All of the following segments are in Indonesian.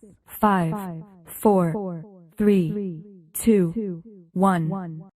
5, 4, 3, 2, 1, 0.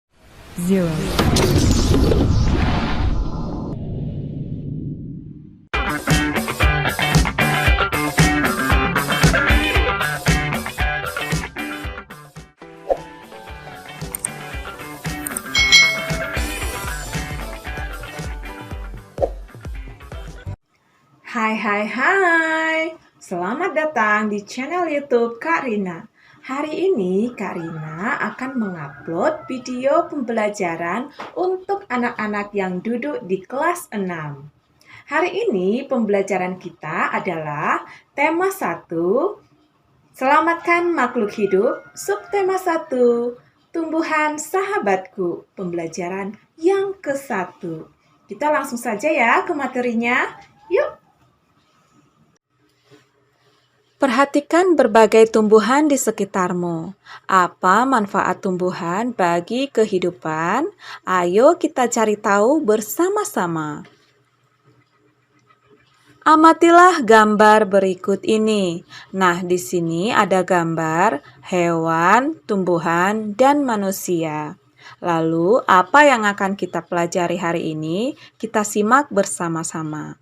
Hai, selamat datang di channel YouTube Kak Rina. Hari ini Kak Rina akan mengupload video pembelajaran untuk anak-anak yang duduk di kelas 6. Hari ini pembelajaran kita adalah tema 1, Selamatkan Makhluk Hidup, subtema 1, Tumbuhan Sahabatku, pembelajaran yang ke-1. Kita langsung saja ya ke materinya. Yuk! Perhatikan berbagai tumbuhan di sekitarmu. Apa manfaat tumbuhan bagi kehidupan? Ayo kita cari tahu bersama-sama. Amatilah gambar berikut ini. Nah, di sini ada gambar hewan, tumbuhan, dan manusia. Lalu, apa yang akan kita pelajari hari ini? Kita simak bersama-sama.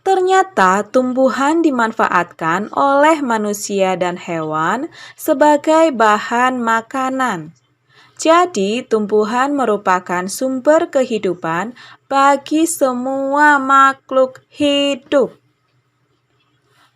Ternyata tumbuhan dimanfaatkan oleh manusia dan hewan sebagai bahan makanan. Jadi, tumbuhan merupakan sumber kehidupan bagi semua makhluk hidup.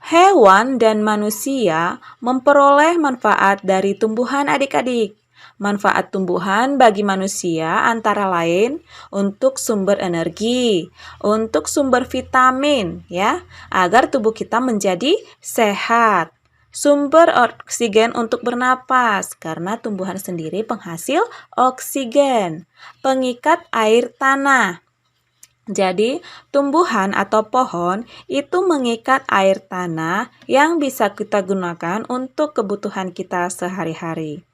Hewan dan manusia memperoleh manfaat dari tumbuhan adik-adik. Manfaat tumbuhan bagi manusia antara lain untuk sumber energi, untuk sumber vitamin ya, agar tubuh kita menjadi sehat. Sumber oksigen untuk bernapas karena tumbuhan sendiri penghasil oksigen. Pengikat air tanah. Jadi, tumbuhan atau pohon itu mengikat air tanah yang bisa kita gunakan untuk kebutuhan kita sehari-hari.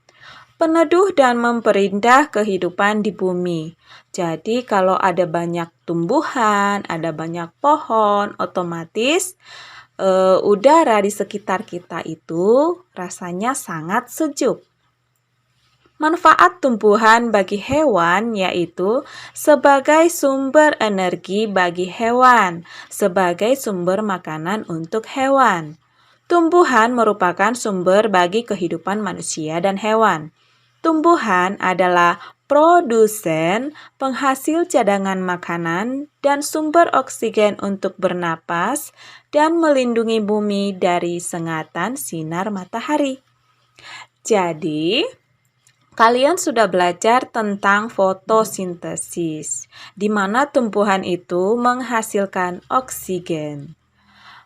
Peneduh dan memperindah kehidupan di bumi. Jadi kalau ada banyak tumbuhan, ada banyak pohon, otomatis udara di sekitar kita itu rasanya sangat sejuk. Manfaat tumbuhan bagi hewan yaitu sebagai sumber energi bagi hewan, sebagai sumber makanan untuk hewan. Tumbuhan merupakan sumber bagi kehidupan manusia dan hewan. Tumbuhan adalah produsen, penghasil cadangan makanan, dan sumber oksigen untuk bernapas dan melindungi bumi dari sengatan sinar matahari. Jadi, kalian sudah belajar tentang fotosintesis, di mana tumbuhan itu menghasilkan oksigen.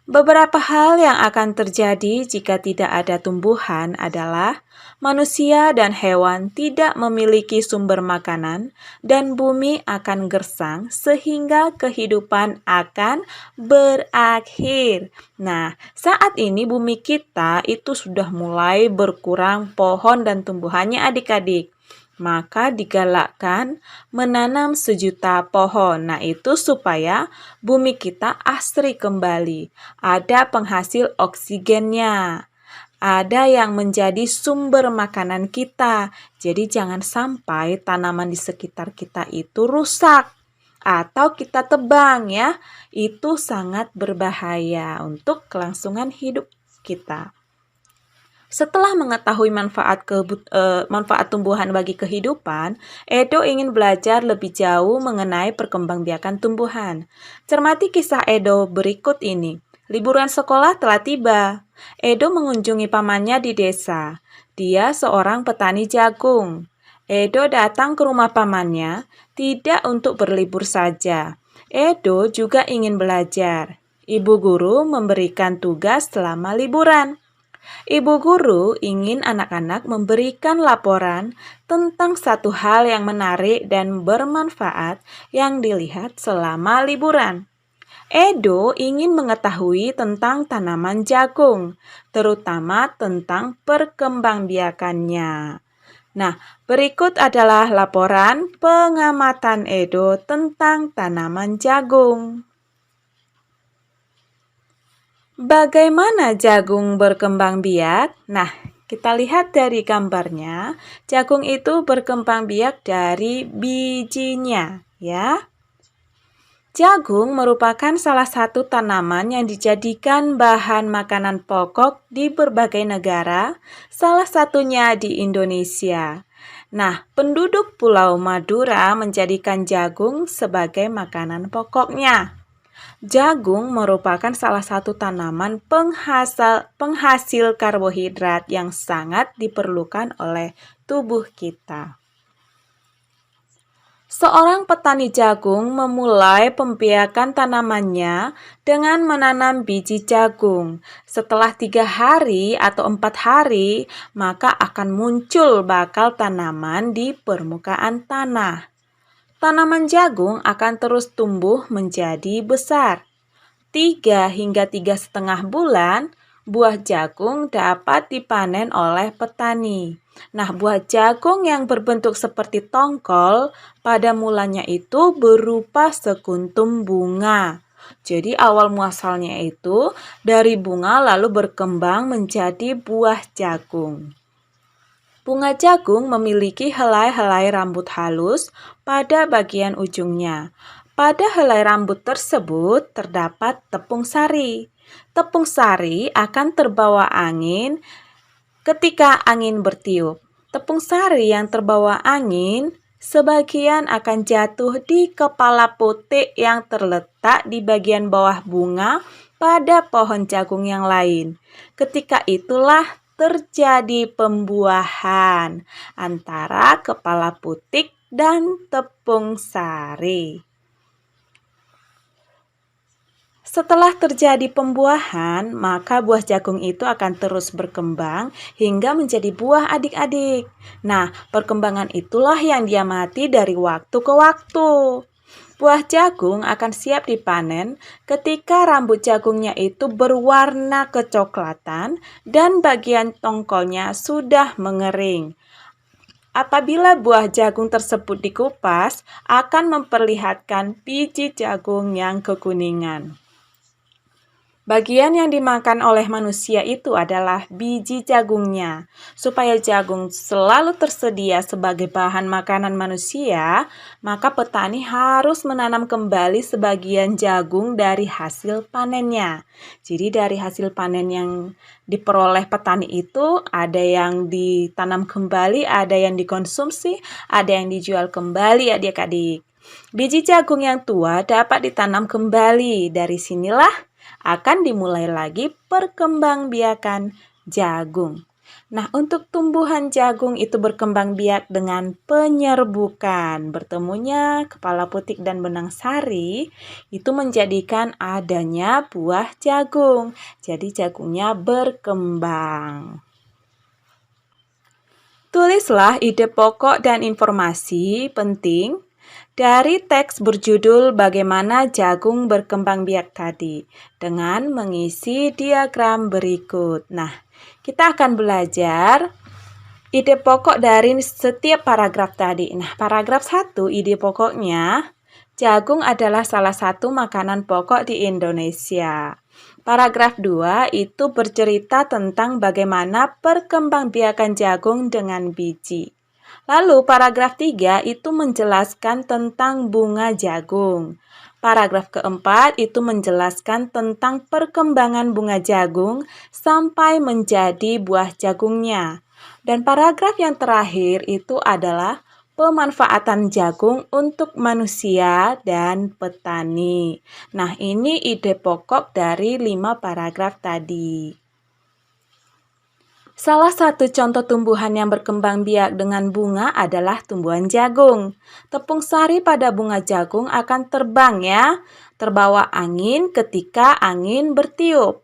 Beberapa hal yang akan terjadi jika tidak ada tumbuhan adalah manusia dan hewan tidak memiliki sumber makanan dan bumi akan gersang sehingga kehidupan akan berakhir. Nah, saat ini bumi kita itu sudah mulai berkurang pohon dan tumbuhannya adik-adik. Maka digalakkan menanam 1.000.000 pohon. Nah, itu supaya bumi kita asri kembali. Ada penghasil oksigennya. Ada yang menjadi sumber makanan kita. Jadi jangan sampai tanaman di sekitar kita itu rusak atau kita tebang ya. Itu sangat berbahaya untuk kelangsungan hidup kita. Setelah mengetahui manfaat tumbuhan bagi kehidupan, Edo ingin belajar lebih jauh mengenai perkembangbiakan tumbuhan. Cermati kisah Edo berikut ini. Liburan sekolah telah tiba. Edo mengunjungi pamannya di desa. Dia seorang petani jagung. Edo datang ke rumah pamannya tidak untuk berlibur saja. Edo juga ingin belajar. Ibu guru memberikan tugas selama liburan. Ibu guru ingin anak-anak memberikan laporan tentang satu hal yang menarik dan bermanfaat yang dilihat selama liburan. Edo ingin mengetahui tentang tanaman jagung, terutama tentang perkembangbiakannya. Nah, berikut adalah laporan pengamatan Edo tentang tanaman jagung. Bagaimana jagung berkembang biak? Nah, kita lihat dari gambarnya, jagung itu berkembang biak dari bijinya, ya. Jagung merupakan salah satu tanaman yang dijadikan bahan makanan pokok di berbagai negara, salah satunya di Indonesia. Nah, penduduk Pulau Madura menjadikan jagung sebagai makanan pokoknya. Jagung merupakan salah satu tanaman penghasil karbohidrat yang sangat diperlukan oleh tubuh kita. Seorang petani jagung memulai pembiakan tanamannya dengan menanam biji jagung. Setelah 3 hari atau 4 hari, maka akan muncul bakal tanaman di permukaan tanah. Tanaman jagung akan terus tumbuh menjadi besar. 3 hingga 3,5 bulan, buah jagung dapat dipanen oleh petani. Nah, buah jagung yang berbentuk seperti tongkol pada mulanya itu berupa sekuntum bunga. Jadi awal muasalnya itu dari bunga lalu berkembang menjadi buah jagung. Bunga jagung memiliki helai-helai rambut halus pada bagian ujungnya. Pada helai rambut tersebut terdapat tepung sari. Tepung sari akan terbawa angin ketika angin bertiup. Tepung sari yang terbawa angin sebagian akan jatuh di kepala putik yang terletak di bagian bawah bunga pada pohon jagung yang lain. Ketika itulah terjadi pembuahan antara kepala putik dan tepung sari. Setelah terjadi pembuahan, maka buah jagung itu akan terus berkembang hingga menjadi buah adik-adik. Nah, perkembangan itulah yang diamati dari waktu ke waktu. Buah jagung akan siap dipanen ketika rambut jagungnya itu berwarna kecoklatan dan bagian tongkolnya sudah mengering. Apabila buah jagung tersebut dikupas, akan memperlihatkan biji jagung yang kekuningan. Bagian yang dimakan oleh manusia itu adalah biji jagungnya. Supaya jagung selalu tersedia sebagai bahan makanan manusia, maka petani harus menanam kembali sebagian jagung dari hasil panennya. Jadi dari hasil panen yang diperoleh petani itu ada yang ditanam kembali, ada yang dikonsumsi, ada yang dijual kembali adik-adik. Biji jagung yang tua dapat ditanam kembali. Dari sinilah akan dimulai lagi perkembangbiakan jagung. Nah, untuk tumbuhan jagung itu berkembang biak dengan penyerbukan. Bertemunya kepala putik dan benang sari itu menjadikan adanya buah jagung. Jadi jagungnya berkembang. Tulislah ide pokok dan informasi penting dari teks berjudul Bagaimana Jagung Berkembang Biak tadi dengan mengisi diagram berikut. Nah, kita akan belajar ide pokok dari setiap paragraf tadi. Nah, paragraf 1 ide pokoknya, jagung adalah salah satu makanan pokok di Indonesia. Paragraf 2 itu bercerita tentang bagaimana perkembangbiakan jagung dengan biji. Lalu paragraf 3 itu menjelaskan tentang bunga jagung. Paragraf keempat itu menjelaskan tentang perkembangan bunga jagung sampai menjadi buah jagungnya. Dan paragraf yang terakhir itu adalah pemanfaatan jagung untuk manusia dan petani. Nah, ini ide pokok dari 5 paragraf tadi. Salah satu contoh tumbuhan yang berkembang biak dengan bunga adalah tumbuhan jagung. Tepung sari pada bunga jagung akan terbang ya, terbawa angin ketika angin bertiup.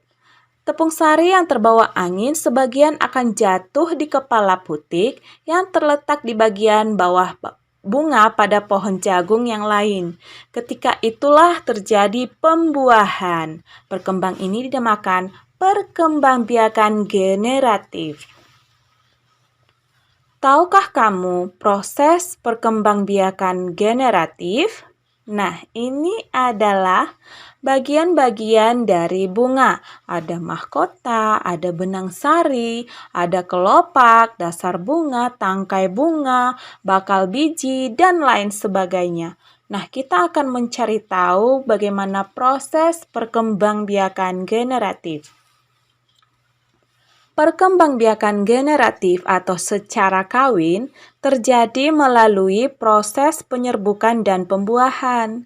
Tepung sari yang terbawa angin sebagian akan jatuh di kepala putik yang terletak di bagian bawah bunga pada pohon jagung yang lain. Ketika itulah terjadi pembuahan. Perkembang ini dinamakan perkembangbiakan generatif. Tahukah kamu proses perkembangbiakan generatif? Nah, ini adalah bagian-bagian dari bunga. Ada mahkota, ada benang sari, ada kelopak, dasar bunga, tangkai bunga, bakal biji, dan lain sebagainya. Nah, kita akan mencari tahu bagaimana proses perkembangbiakan generatif. Perkembangbiakan generatif atau secara kawin terjadi melalui proses penyerbukan dan pembuahan.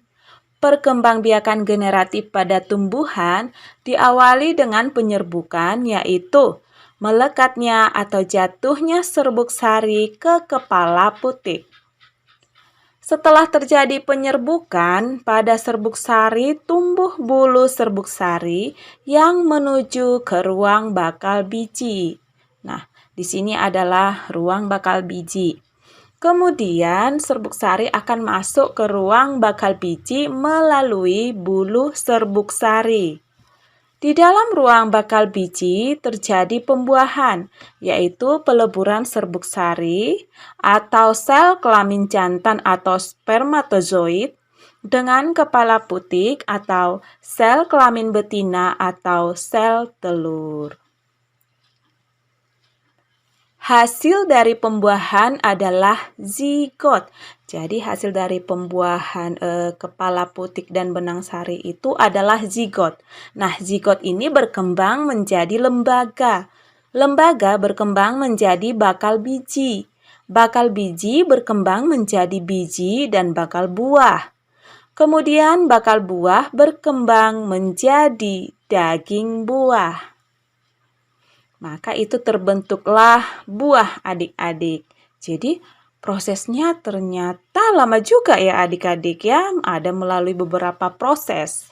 Perkembangbiakan generatif pada tumbuhan diawali dengan penyerbukan, yaitu melekatnya atau jatuhnya serbuk sari ke kepala putik. Setelah terjadi penyerbukan, pada serbuk sari tumbuh bulu serbuk sari yang menuju ke ruang bakal biji. Nah, di sini adalah ruang bakal biji. Kemudian serbuk sari akan masuk ke ruang bakal biji melalui bulu serbuk sari. Di dalam ruang bakal biji terjadi pembuahan, yaitu peleburan serbuk sari atau sel kelamin jantan atau spermatozoid dengan kepala putik atau sel kelamin betina atau sel telur. Hasil dari pembuahan adalah zigot. Jadi hasil dari pembuahan kepala putik dan benang sari itu adalah zigot. Nah, zigot ini berkembang menjadi lembaga. Lembaga berkembang menjadi bakal biji. Bakal biji berkembang menjadi biji dan bakal buah. Kemudian bakal buah berkembang menjadi daging buah. Maka itu terbentuklah buah adik-adik. Jadi prosesnya ternyata lama juga ya adik-adik ya. Ada melalui beberapa proses.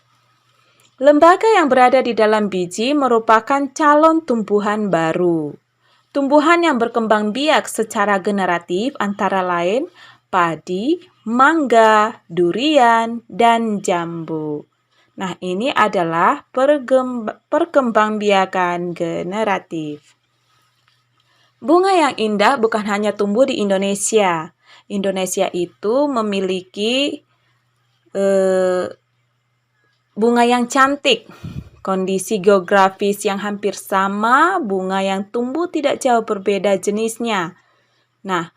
Lembaga yang berada di dalam biji merupakan calon tumbuhan baru. Tumbuhan yang berkembang biak secara generatif antara lain padi, mangga, durian, dan jambu. Nah, ini adalah perkembangbiakan generatif. Bunga yang indah bukan hanya tumbuh di Indonesia. Indonesia itu memiliki bunga yang cantik, kondisi geografis yang hampir sama, bunga yang tumbuh tidak jauh berbeda jenisnya. Nah,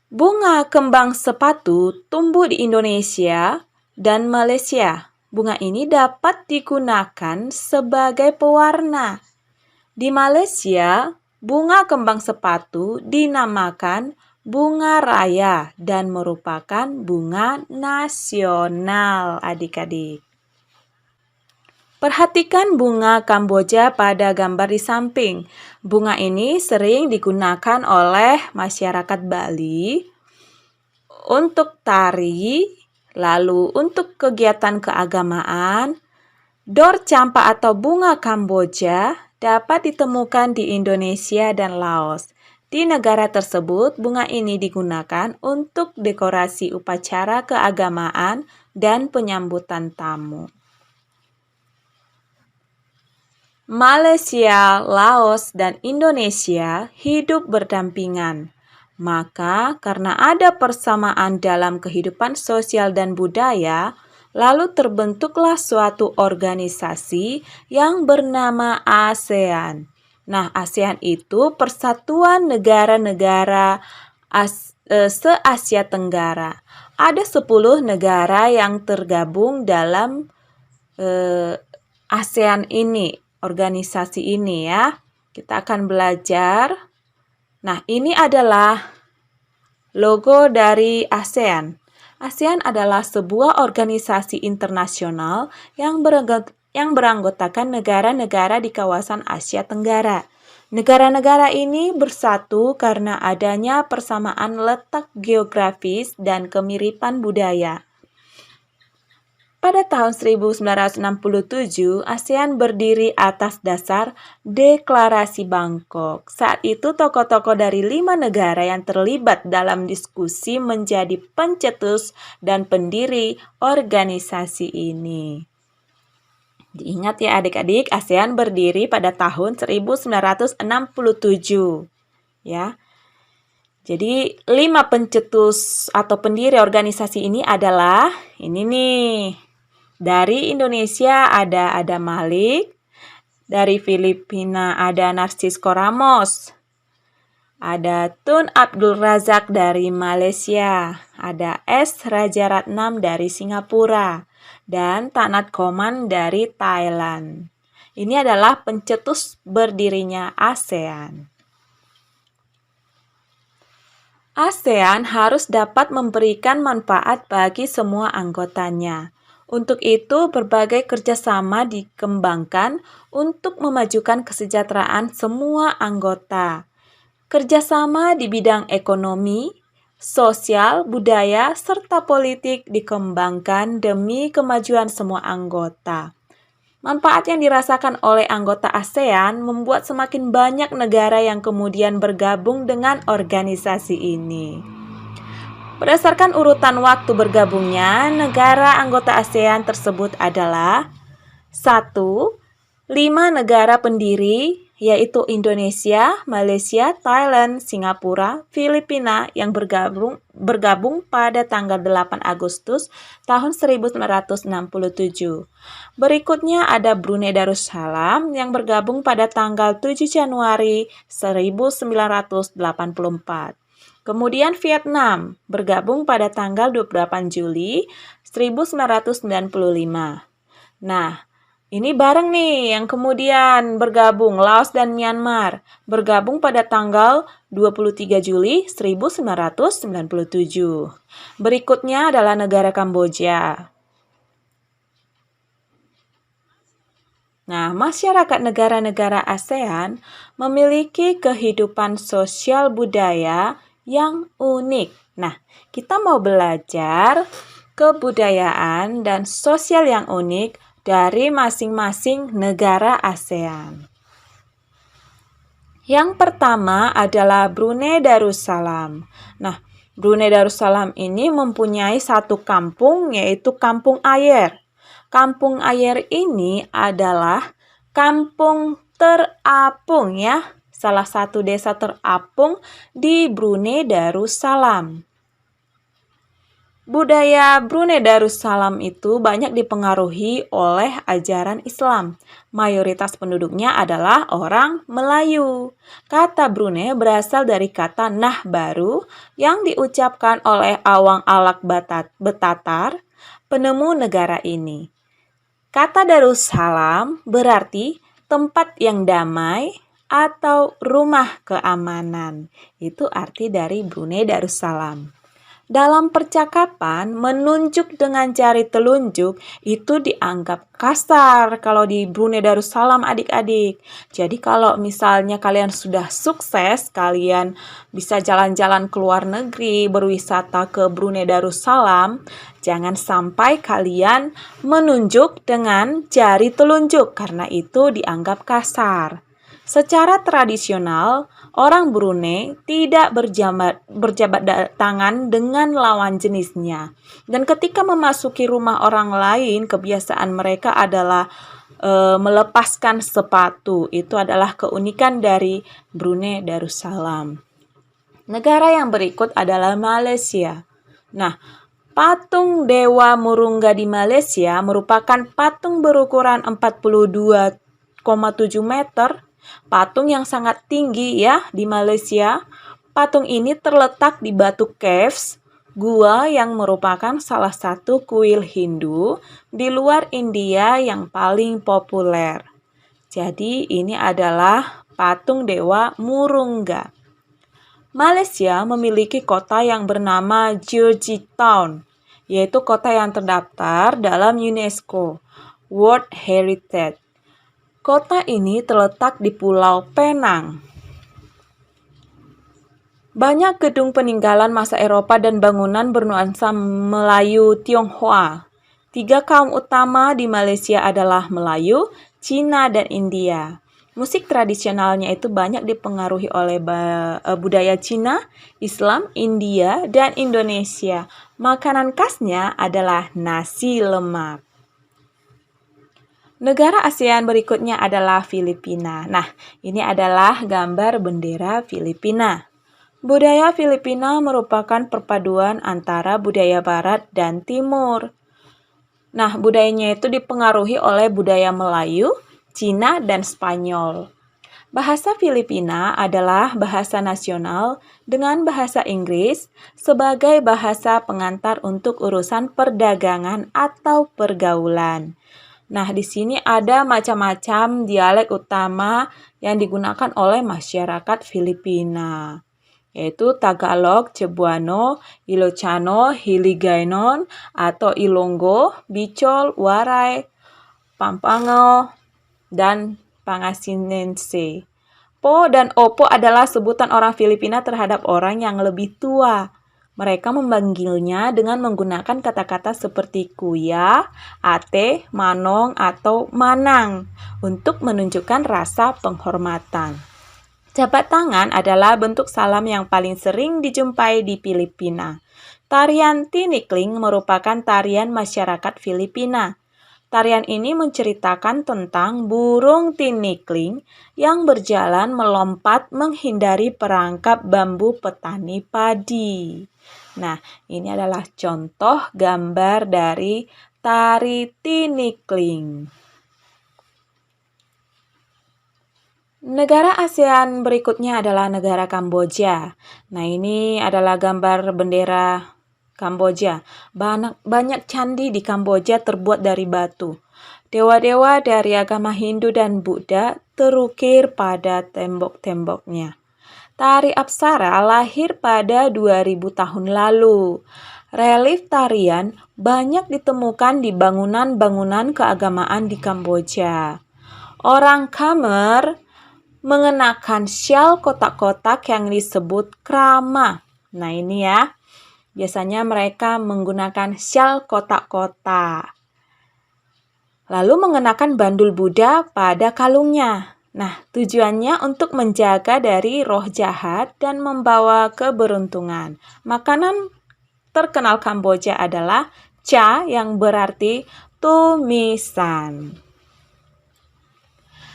bunga kembang sepatu tumbuh di Indonesia dan Malaysia. Bunga ini dapat digunakan sebagai pewarna. Di Malaysia, bunga kembang sepatu dinamakan bunga raya dan merupakan bunga nasional, adik-adik. Perhatikan bunga Kamboja pada gambar di samping. Bunga ini sering digunakan oleh masyarakat Bali untuk tari, lalu untuk kegiatan keagamaan. Dor campa atau bunga Kamboja dapat ditemukan di Indonesia dan Laos. Di negara tersebut, bunga ini digunakan untuk dekorasi upacara keagamaan dan penyambutan tamu. Malaysia, Laos, dan Indonesia hidup berdampingan. Maka, karena ada persamaan dalam kehidupan sosial dan budaya, lalu terbentuklah suatu organisasi yang bernama ASEAN. Nah, ASEAN itu persatuan negara-negara se-Asia Tenggara. Ada 10 negara yang tergabung dalam ASEAN ini, organisasi ini ya. Kita akan belajar. Nah, ini adalah logo dari ASEAN. ASEAN adalah sebuah organisasi internasional yang beranggotakan negara-negara di kawasan Asia Tenggara. Negara-negara ini bersatu karena adanya persamaan letak geografis dan kemiripan budaya. Pada tahun 1967, ASEAN berdiri atas dasar Deklarasi Bangkok. Saat itu tokoh-tokoh dari 5 negara yang terlibat dalam diskusi menjadi pencetus dan pendiri organisasi ini. Diingat ya adik-adik, ASEAN berdiri pada tahun 1967. Ya. Jadi 5 pencetus atau pendiri organisasi ini adalah ini nih. Dari Indonesia ada Adam Malik, dari Filipina ada Narcisco Ramos, ada Tun Abdul Razak dari Malaysia, ada S. Rajaratnam dari Singapura, dan Tanat Koman dari Thailand. Ini adalah pencetus berdirinya ASEAN. ASEAN harus dapat memberikan manfaat bagi semua anggotanya. Untuk itu, berbagai kerjasama dikembangkan untuk memajukan kesejahteraan semua anggota. Kerjasama di bidang ekonomi, sosial, budaya, serta politik dikembangkan demi kemajuan semua anggota. Manfaat yang dirasakan oleh anggota ASEAN membuat semakin banyak negara yang kemudian bergabung dengan organisasi ini. Berdasarkan urutan waktu bergabungnya, negara anggota ASEAN tersebut adalah 1. 5 negara pendiri, yaitu Indonesia, Malaysia, Thailand, Singapura, Filipina yang bergabung pada tanggal 8 Agustus tahun 1967. Berikutnya ada Brunei Darussalam yang bergabung pada tanggal 7 Januari 1984. Kemudian Vietnam bergabung pada tanggal 28 Juli 1995. Nah, ini bareng nih yang kemudian bergabung, Laos dan Myanmar bergabung pada tanggal 23 Juli 1997. Berikutnya adalah negara Kamboja. Nah, masyarakat negara-negara ASEAN memiliki kehidupan sosial budaya yang unik. Nah, kita mau belajar kebudayaan dan sosial yang unik dari masing-masing negara ASEAN. Yang pertama adalah Brunei Darussalam. Nah, Brunei Darussalam ini mempunyai satu kampung, yaitu Kampung Ayer. Kampung Ayer ini adalah kampung terapung ya, salah satu desa terapung di Brunei Darussalam. Budaya Brunei Darussalam itu banyak dipengaruhi oleh ajaran Islam. Mayoritas penduduknya adalah orang Melayu. Kata Brunei berasal dari kata nah baru yang diucapkan oleh Awang Alak Betatar, penemu negara ini. Kata Darussalam berarti tempat yang damai atau rumah keamanan. Itu arti dari Brunei Darussalam. Dalam percakapan, menunjuk dengan jari telunjuk itu dianggap kasar kalau di Brunei Darussalam adik-adik. Jadi kalau misalnya kalian sudah sukses, kalian bisa jalan-jalan ke luar negeri, berwisata ke Brunei Darussalam, jangan sampai kalian menunjuk dengan jari telunjuk karena itu dianggap kasar. Secara tradisional, orang Brunei tidak berjabat tangan dengan lawan jenisnya. Dan ketika memasuki rumah orang lain, kebiasaan mereka adalah melepaskan sepatu. Itu adalah keunikan dari Brunei Darussalam. Negara yang berikut adalah Malaysia. Nah, patung Dewa Murungga di Malaysia merupakan patung berukuran 42,7 meter. Patung yang sangat tinggi ya di Malaysia. Patung ini terletak di Batu Caves, gua yang merupakan salah satu kuil Hindu di luar India yang paling populer. Jadi ini adalah patung Dewa Murungga. Malaysia memiliki kota yang bernama Georgetown, yaitu kota yang terdaftar dalam UNESCO World Heritage. Kota ini terletak di Pulau Penang. Banyak gedung peninggalan masa Eropa dan bangunan bernuansa Melayu Tionghoa. 3 kaum utama di Malaysia adalah Melayu, Cina, dan India. Musik tradisionalnya itu banyak dipengaruhi oleh budaya Cina, Islam, India, dan Indonesia. Makanan khasnya adalah nasi lemak. Negara ASEAN berikutnya adalah Filipina. Nah, ini adalah gambar bendera Filipina. Budaya Filipina merupakan perpaduan antara budaya barat dan timur. Nah, budayanya itu dipengaruhi oleh budaya Melayu, Cina, dan Spanyol. Bahasa Filipina adalah bahasa nasional dengan bahasa Inggris sebagai bahasa pengantar untuk urusan perdagangan atau pergaulan. Nah, di sini ada macam-macam dialek utama yang digunakan oleh masyarakat Filipina, yaitu Tagalog, Cebuano, Ilocano, Hiligaynon, atau Ilonggo, Bicol, Waray, Pampanga, dan Pangasinense. Po dan opo adalah sebutan orang Filipina terhadap orang yang lebih tua. Mereka memanggilnya dengan menggunakan kata-kata seperti kuya, ate, manong, atau manang untuk menunjukkan rasa penghormatan. Jabat tangan adalah bentuk salam yang paling sering dijumpai di Filipina. Tarian tinikling merupakan tarian masyarakat Filipina. Tarian ini menceritakan tentang burung tinikling yang berjalan melompat menghindari perangkap bambu petani padi. Nah, ini adalah contoh gambar dari tari tinikling. Negara ASEAN berikutnya adalah negara Kamboja. Nah, ini adalah gambar bendera Kamboja. Banyak candi di Kamboja terbuat dari batu. Dewa-dewa dari agama Hindu dan Buddha terukir pada tembok-temboknya. Tari Apsara lahir pada 2000 tahun lalu. Relief tarian banyak ditemukan di bangunan-bangunan keagamaan di Kamboja. Orang Khmer mengenakan syal kotak-kotak yang disebut krama. Nah, ini ya. Biasanya mereka menggunakan syal kotak-kotak. Lalu mengenakan bandul Buddha pada kalungnya. Nah, tujuannya untuk menjaga dari roh jahat dan membawa keberuntungan. Makanan terkenal Kamboja adalah cha yang berarti tumisan.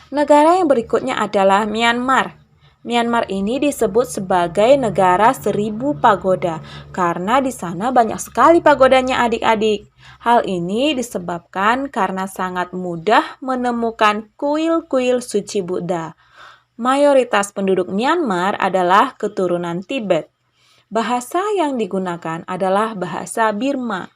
Negara yang berikutnya adalah Myanmar. Myanmar ini disebut sebagai negara 1000 pagoda karena di sana banyak sekali pagodanya adik-adik. Hal ini disebabkan karena sangat mudah menemukan kuil-kuil suci Buddha. Mayoritas penduduk Myanmar adalah keturunan Tibet. Bahasa yang digunakan adalah bahasa Burma.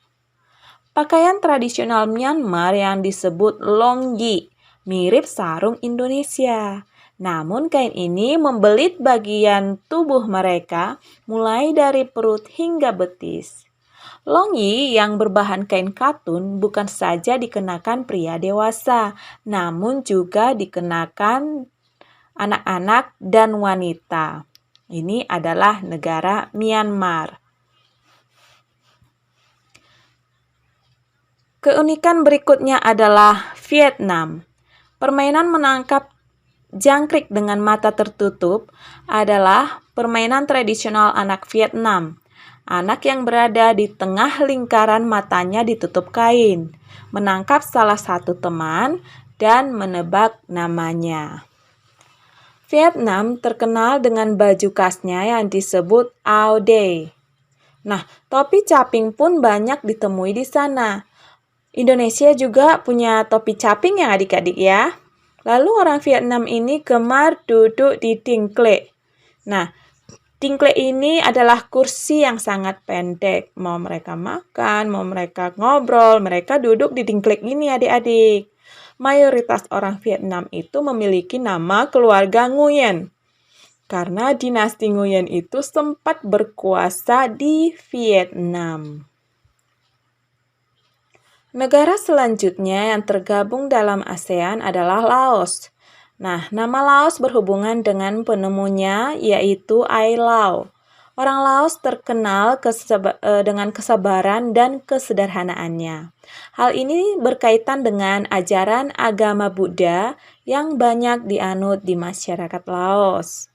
Pakaian tradisional Myanmar yang disebut longgi mirip sarung Indonesia. Namun kain ini membelit bagian tubuh mereka mulai dari perut hingga betis. Longyi yang berbahan kain katun bukan saja dikenakan pria dewasa, namun juga dikenakan anak-anak dan wanita. Ini adalah negara Myanmar. Keunikan berikutnya adalah Vietnam. Permainan menangkap jangkrik dengan mata tertutup adalah permainan tradisional anak Vietnam. Anak yang berada di tengah lingkaran matanya ditutup kain, menangkap salah satu teman, dan menebak namanya. Vietnam terkenal dengan baju khasnya yang disebut Ao Dai. Nah, topi caping pun banyak ditemui di sana. Indonesia juga punya topi caping ya adik-adik ya. Lalu orang Vietnam ini gemar duduk di dingklek. Nah, dingklek ini adalah kursi yang sangat pendek. Mau mereka makan, mau mereka ngobrol, mereka duduk di dingklek ini adik-adik. Mayoritas orang Vietnam itu memiliki nama keluarga Nguyen. Karena dinasti Nguyen itu sempat berkuasa di Vietnam. Negara selanjutnya yang tergabung dalam ASEAN adalah Laos. Nah, nama Laos berhubungan dengan penemunya yaitu Ai Lao. Orang Laos terkenal dengan kesabaran dan kesederhanaannya. Hal ini berkaitan dengan ajaran agama Buddha yang banyak dianut di masyarakat Laos.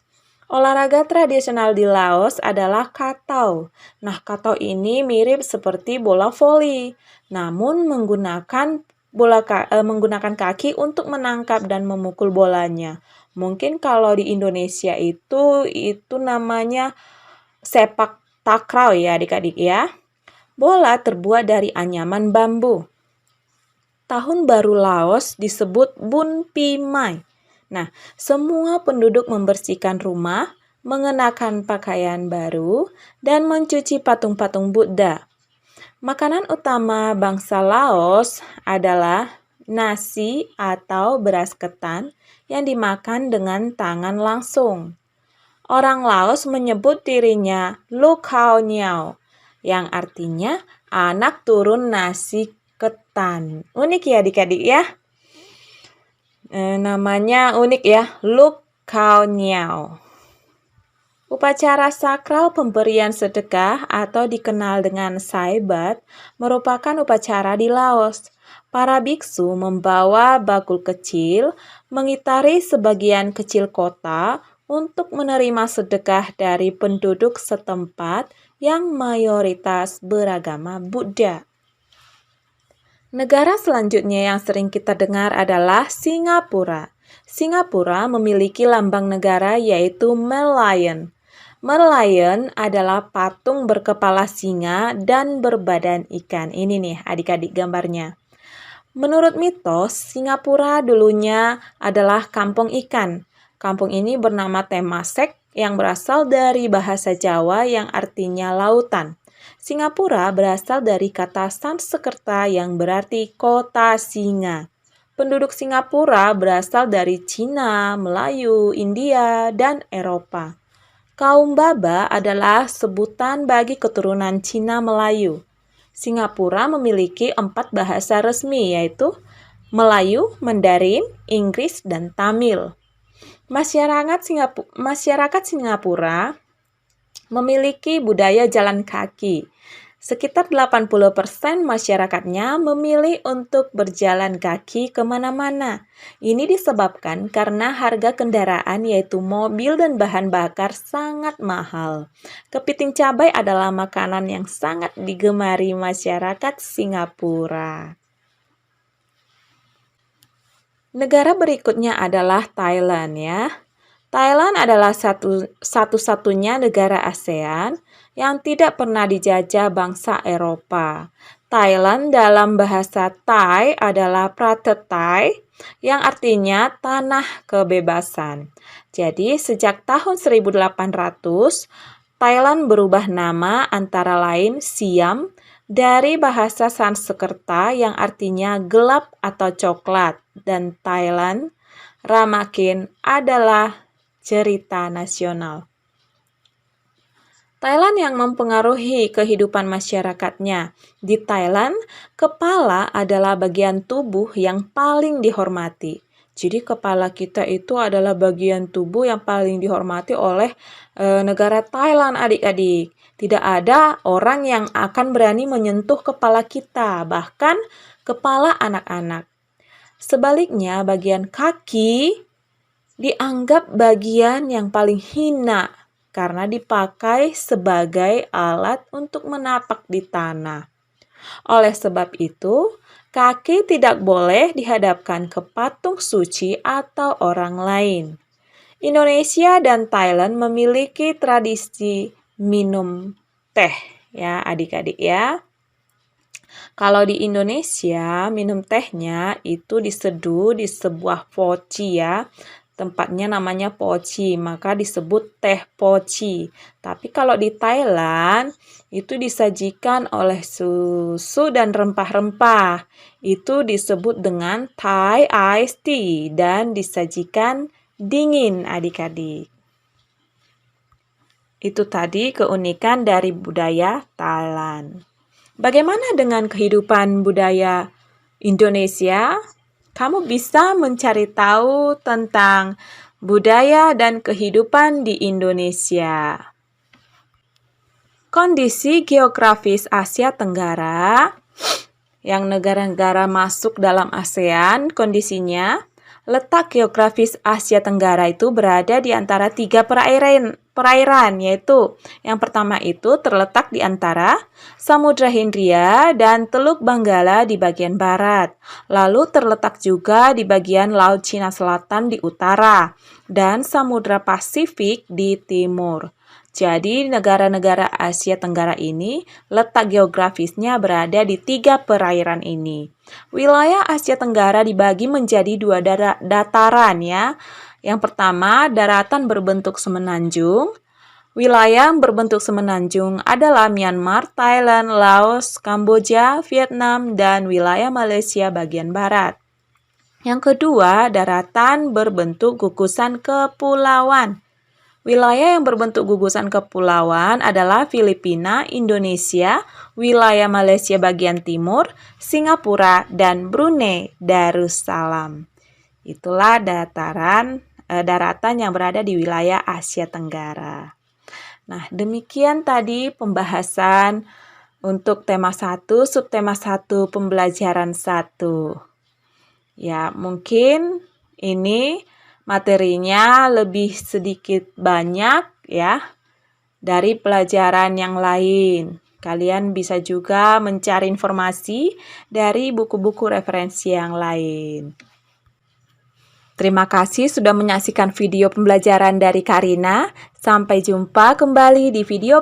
Olahraga tradisional di Laos adalah katau. Nah, katau ini mirip seperti bola voli, namun menggunakan kaki untuk menangkap dan memukul bolanya. Mungkin kalau di Indonesia itu namanya sepak takraw ya adik-adik ya. Bola terbuat dari anyaman bambu. Tahun baru Laos disebut Bun Pi Mai. Nah, semua penduduk membersihkan rumah, mengenakan pakaian baru, dan mencuci patung-patung Buddha. Makanan utama bangsa Laos adalah nasi atau beras ketan yang dimakan dengan tangan langsung. Orang Laos menyebut dirinya Lu Khao Niao, yang artinya anak turun nasi ketan. Unik ya adik-adik ya. Namanya unik ya, Lu Khao Niao. Upacara sakral pemberian sedekah atau dikenal dengan Sai Bat merupakan upacara di Laos. Para biksu membawa bakul kecil, mengitari sebagian kecil kota untuk menerima sedekah dari penduduk setempat yang mayoritas beragama Buddha. Negara selanjutnya yang sering kita dengar adalah Singapura. Singapura memiliki lambang negara yaitu Merlion. Merlion adalah patung berkepala singa dan berbadan ikan. Ini nih adik-adik gambarnya. Menurut mitos, Singapura dulunya adalah kampung ikan. Kampung ini bernama Temasek yang berasal dari bahasa Jawa yang artinya lautan. Singapura berasal dari kata Sanskerta yang berarti kota singa. Penduduk Singapura berasal dari Cina, Melayu, India, dan Eropa. Kaum Baba adalah sebutan bagi keturunan Cina Melayu. Singapura memiliki 4 bahasa resmi yaitu Melayu, Mandarin, Inggris, dan Tamil. Masyarakat Singapura memiliki budaya jalan kaki. Sekitar 80% masyarakatnya memilih untuk berjalan kaki kemana-mana. Ini disebabkan karena harga kendaraan yaitu mobil dan bahan bakar sangat mahal. Kepiting cabai adalah makanan yang sangat digemari masyarakat Singapura. Negara berikutnya adalah Thailand ya. Thailand adalah satu-satunya negara ASEAN yang tidak pernah dijajah bangsa Eropa. Thailand dalam bahasa Thai adalah Pratet Thai yang artinya tanah kebebasan. Jadi sejak tahun 1800, Thailand berubah nama antara lain Siam dari bahasa Sanskerta yang artinya gelap atau coklat, dan Thailand, Ramakin adalah cerita nasional. Thailand yang mempengaruhi kehidupan masyarakatnya. Di Thailand, kepala adalah bagian tubuh yang paling dihormati. Jadi kepala kita itu adalah bagian tubuh yang paling dihormati oleh negara Thailand adik-adik. Tidak ada orang yang akan berani menyentuh kepala kita, bahkan kepala anak-anak. Sebaliknya, bagian kaki dianggap bagian yang paling hina karena dipakai sebagai alat untuk menapak di tanah. Oleh sebab itu, kaki tidak boleh dihadapkan ke patung suci atau orang lain. Indonesia dan Thailand memiliki tradisi minum teh ya adik-adik ya. Kalau di Indonesia, minum tehnya itu diseduh di sebuah poci ya. Tempatnya namanya poci, maka disebut teh poci. Tapi kalau di Thailand, itu disajikan oleh susu dan rempah-rempah. Itu disebut dengan Thai iced tea dan disajikan dingin adik-adik. Itu tadi keunikan dari budaya Thailand. Bagaimana dengan kehidupan budaya Indonesia? Kamu bisa mencari tahu tentang budaya dan kehidupan di Indonesia. Kondisi geografis Asia Tenggara yang negara-negara masuk dalam ASEAN, kondisinya letak geografis Asia Tenggara itu berada di antara 3 perairan, yaitu yang pertama itu terletak di antara Samudra Hindia dan Teluk Benggala di bagian barat. Lalu terletak juga di bagian Laut Cina Selatan di utara dan Samudra Pasifik di timur. Jadi, negara-negara Asia Tenggara ini letak geografisnya berada di 3 perairan ini. Wilayah Asia Tenggara dibagi menjadi 2 dataran ya. Yang pertama, daratan berbentuk semenanjung. Wilayah berbentuk semenanjung adalah Myanmar, Thailand, Laos, Kamboja, Vietnam, dan wilayah Malaysia bagian barat. Yang kedua, daratan berbentuk gugusan kepulauan. Wilayah yang berbentuk gugusan kepulauan adalah Filipina, Indonesia, wilayah Malaysia bagian timur, Singapura, dan Brunei Darussalam. Itulah daratan yang berada di wilayah Asia Tenggara. Nah, demikian tadi pembahasan untuk tema 1, subtema 1, pembelajaran 1. Ya, mungkin ini materinya lebih sedikit banyak ya dari pelajaran yang lain. Kalian bisa juga mencari informasi dari buku-buku referensi yang lain. Terima kasih sudah menyaksikan video pembelajaran dari Karina. Sampai jumpa kembali di video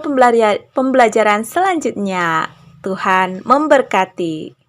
pembelajaran selanjutnya. Tuhan memberkati.